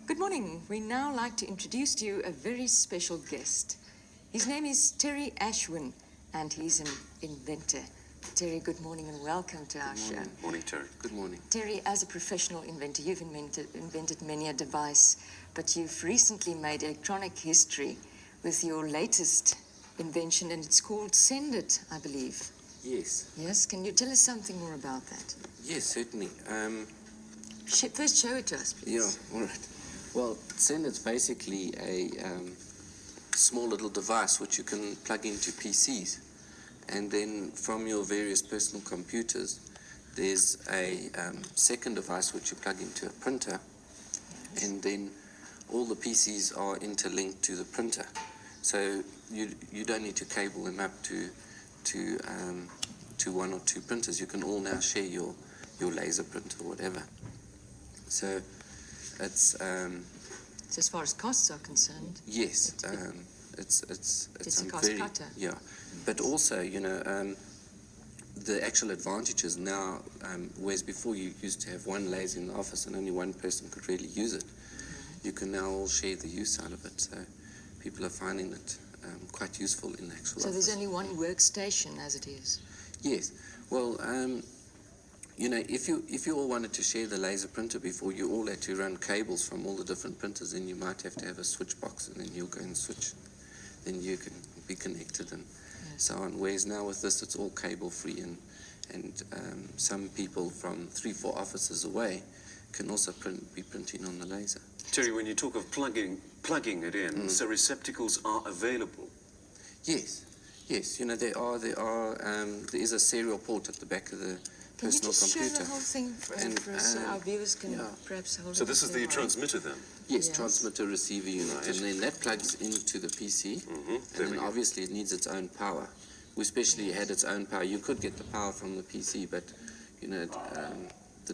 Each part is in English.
Good morning. We now like to introduce to you a very special guest. His name is Terry Ashwin, and he's an inventor. Terry, good morning and welcome to our show. Morning, Terry. Good morning. Terry, as a professional inventor, you've invented many a device, but you've recently made electronic history with your latest invention, and it's called Send It, I believe. Yes. Yes? Can you tell us something more about that? Yes, certainly. First show it to us, please. Yeah, all right. Well, Send It's basically a small little device which you can plug into PCs. And then from your various personal computers, there's a second device which you plug into a printer. Yes. And then all the PCs are interlinked to the printer. So you don't need to cable them up to one or two printers. You can all now share your laser printer or whatever. So it's So as far as costs are concerned, yes, it's a cost cutter. Yeah, but also the actual advantages now, whereas before you used to have one laser in the office and only one person could really use it, you can now all share the use out of it. So people are finding it quite useful in the actual So office. there's only one workstation as it is? Yes. Well, if you all wanted to share the laser printer before, you all had to run cables from all the different printers, and you might have to have a switch box, and then you'll go and switch. Then you can be connected and so on. Whereas now with this, it's all cable free, and some people from 3-4 offices away can also be printing on the laser. Terry, when you talk of plugging it in, so receptacles are available? Yes. There is a serial port at the back of the personal computer. Can you just show the whole thing for us so our viewers can perhaps hold it? So this is the transmitter then? Yes, transmitter receiver unit, and then that plugs into the PC, and then obviously it needs its own power. We especially had its own power. You could get the power from the PC, but the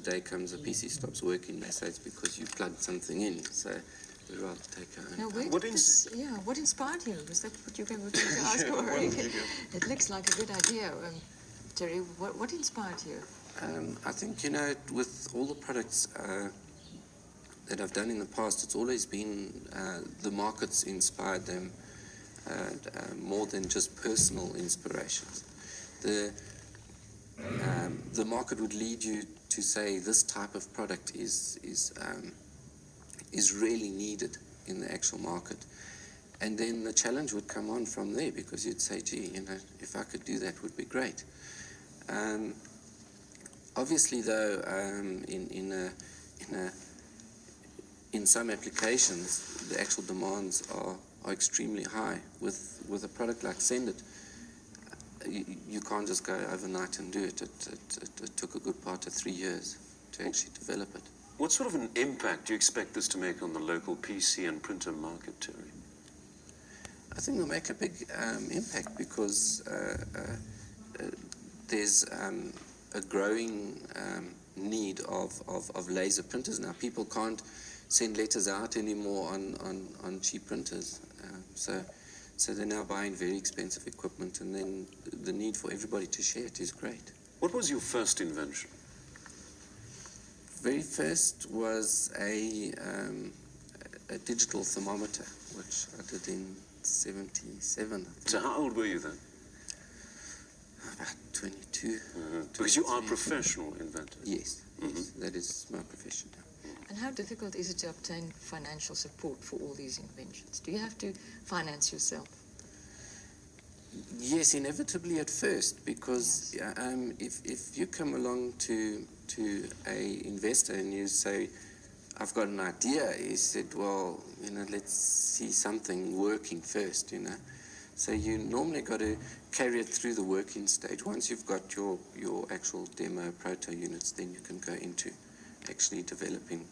day comes the PC stops working. They say it's because you plugged something in. So we'd rather take our own power. What inspired you? Was that what you were going to ask? It looks like a good idea. Terry, what inspired you? I think, with all the products that I've done in the past, it's always been the markets inspired them more than just personal inspirations. The market would lead you to say this type of product is really needed in the actual market. And then the challenge would come on from there, because you'd say, gee, if I could do that, would be great. Obviously, though, in some applications, the actual demands are extremely high. With a product like Send It, you can't just go overnight and do it. It took a good part of 3 years to actually develop it. What sort of an impact do you expect this to make on the local PC and printer market, Terry? I think it'll make a big impact, because there's a growing need of laser printers now. People can't send letters out anymore on cheap printers. So they're now buying very expensive equipment, and then the need for everybody to share it is great. What was your first invention? Very first was a digital thermometer, which I did in 77. So how old were you then? About 22. Because you are a professional inventor. Yes, that is my profession now. And how difficult is it to obtain financial support for all these inventions? Do you have to finance yourself? Yes, inevitably at first, because if you come along to a investor and you say, I've got an idea, he said, well, let's see something working first, So you normally got to carry it through the working stage. Once you've got your actual demo proto units, then you can go into actually developing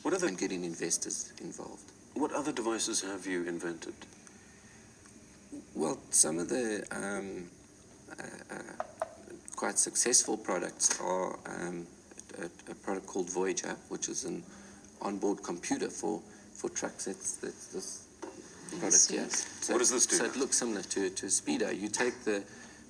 and getting investors involved. What other devices have you invented? Well, some of the quite successful products are a product called Voyager, which is an onboard computer for trucks. That's this product here. So, what does this do? So it looks similar to a speedo. You take the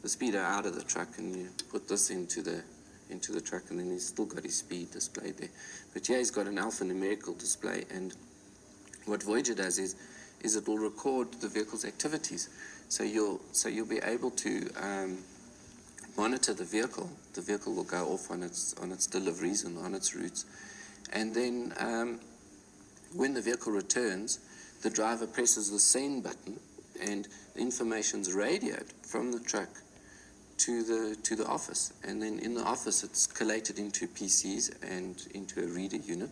speedo out of the truck and you put this into the the truck, and then he's still got his speed displayed there. But yeah, he's got an alphanumerical display, and what Voyager does is it will record the vehicle's activities. So you'll be able to monitor the vehicle. The vehicle will go off on its deliveries and on its routes, and then when the vehicle returns, the driver presses the send button, and the information's radioed from the truck to the office, and then in the office it's collated into PCs and into a reader unit,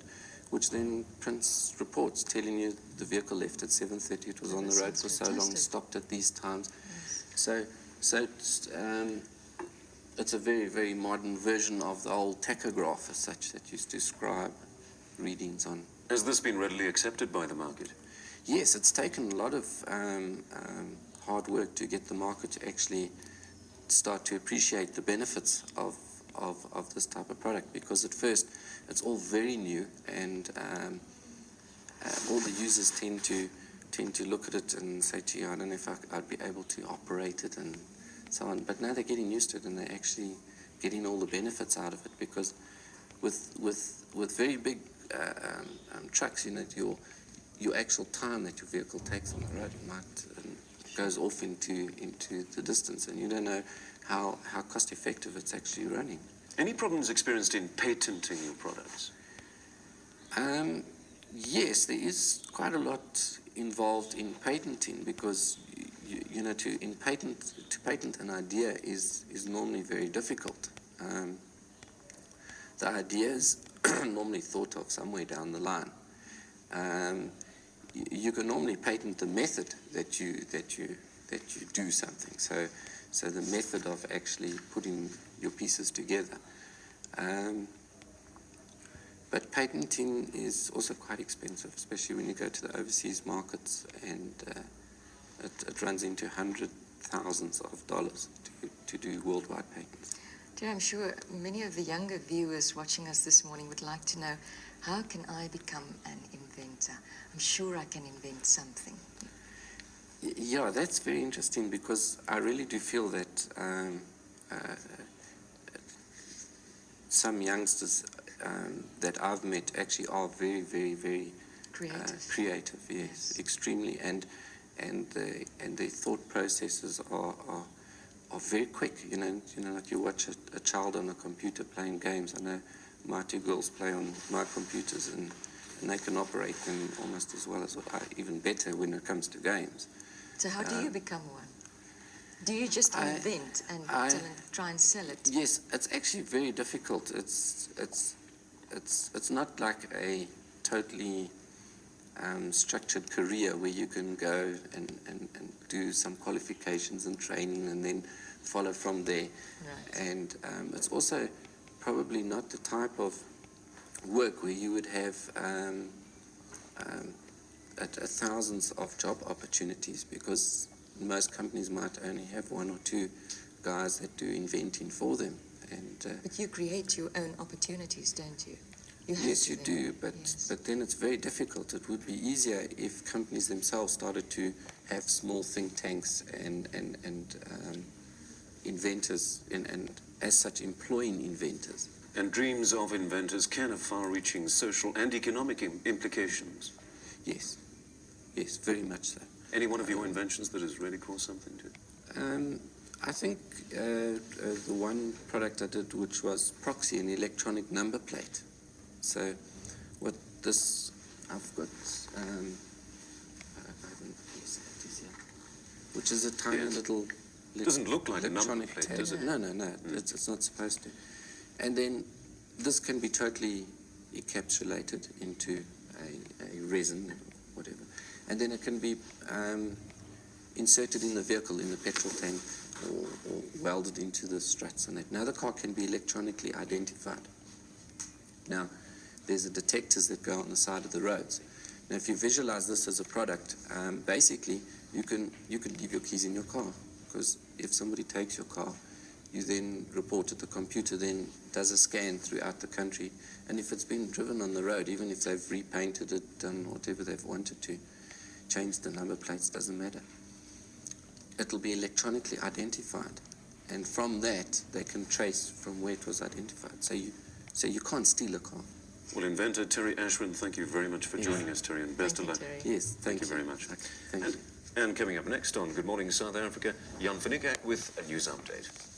which then prints reports telling you the vehicle left at 7:30, it was on the road for so long, stopped at these times. Yes. So it's a very, very modern version of the old tachograph as such that used to scribe readings on. Has this been readily accepted by the market? Yes, it's taken a lot of hard work to get the market to actually start to appreciate the benefits of this type of product, because at first it's all very new, and all the users tend to look at it and say, gee, I don't know if I'd be able to operate it and so on. But now they're getting used to it, and they're actually getting all the benefits out of it, because with very big trucks, you know, your actual time that your vehicle takes on the road goes off into the distance, and you don't know how cost effective it's actually running. Any problems experienced in patenting your products? Yes, there is quite a lot involved in patenting, because you know, to patent an idea is normally very difficult. The idea is normally thought of somewhere down the line. You can normally patent the method that you do something. So the method of actually putting your pieces together. But patenting is also quite expensive, especially when you go to the overseas markets, and it runs into hundreds of thousands of dollars to do worldwide patents. Terry, I'm sure many of the younger viewers watching us this morning would like to know, how can I become an inventor? I'm sure I can invent something. Yeah, that's very interesting, because I really do feel that some youngsters that I've met actually are very, very, very creative. Yes, yes, extremely, and their thought processes are very quick. You know, like you watch a child on a computer playing games. I know my two girls play on my computers, and they can operate them almost as well as even better when it comes to games. So how do you become one? Do you just invent and try and sell it? Yes, it's actually very difficult. It's not like a totally structured career where you can go and do some qualifications and training and then follow from there. Right. And it's also probably not the type of work where you would have thousands of job opportunities, because most companies might only have one or two guys that do inventing for them. And but you create your own opportunities, don't you? Yes, you do, but then it's very difficult. It would be easier if companies themselves started to have small think tanks and inventors, and as such employing inventors. And dreams of inventors can have far-reaching social and economic implications. Yes, yes, very much so. Any one of your inventions that has really caused something to? I think the one product I did, which was Proxy, an electronic number plate. So what this, I've got, which is a tiny little... It doesn't look like a number plate, does it? No, it's not supposed to. And then this can be totally encapsulated into a resin, or whatever. And then it can be inserted in the vehicle, in the petrol tank, or welded into the struts and that. Now the car can be electronically identified. Now, there's the detectors that go on the side of the roads. Now, if you visualize this as a product, basically, you can leave your keys in your car, because if somebody takes your car, you then report it. The computer then does a scan throughout the country, and if it's been driven on the road, even if they've repainted it, done whatever they've wanted to, changed the number plates, doesn't matter. It'll be electronically identified, and from that they can trace from where it was identified. So you can't steal a car. Well, inventor Terry Ashwin, thank you very much for joining us, Terry, and best of luck. Terry. Yes, Thank you very much. Thank you. And coming up next on Good Morning South Africa, Jan van Niekerk with a news update.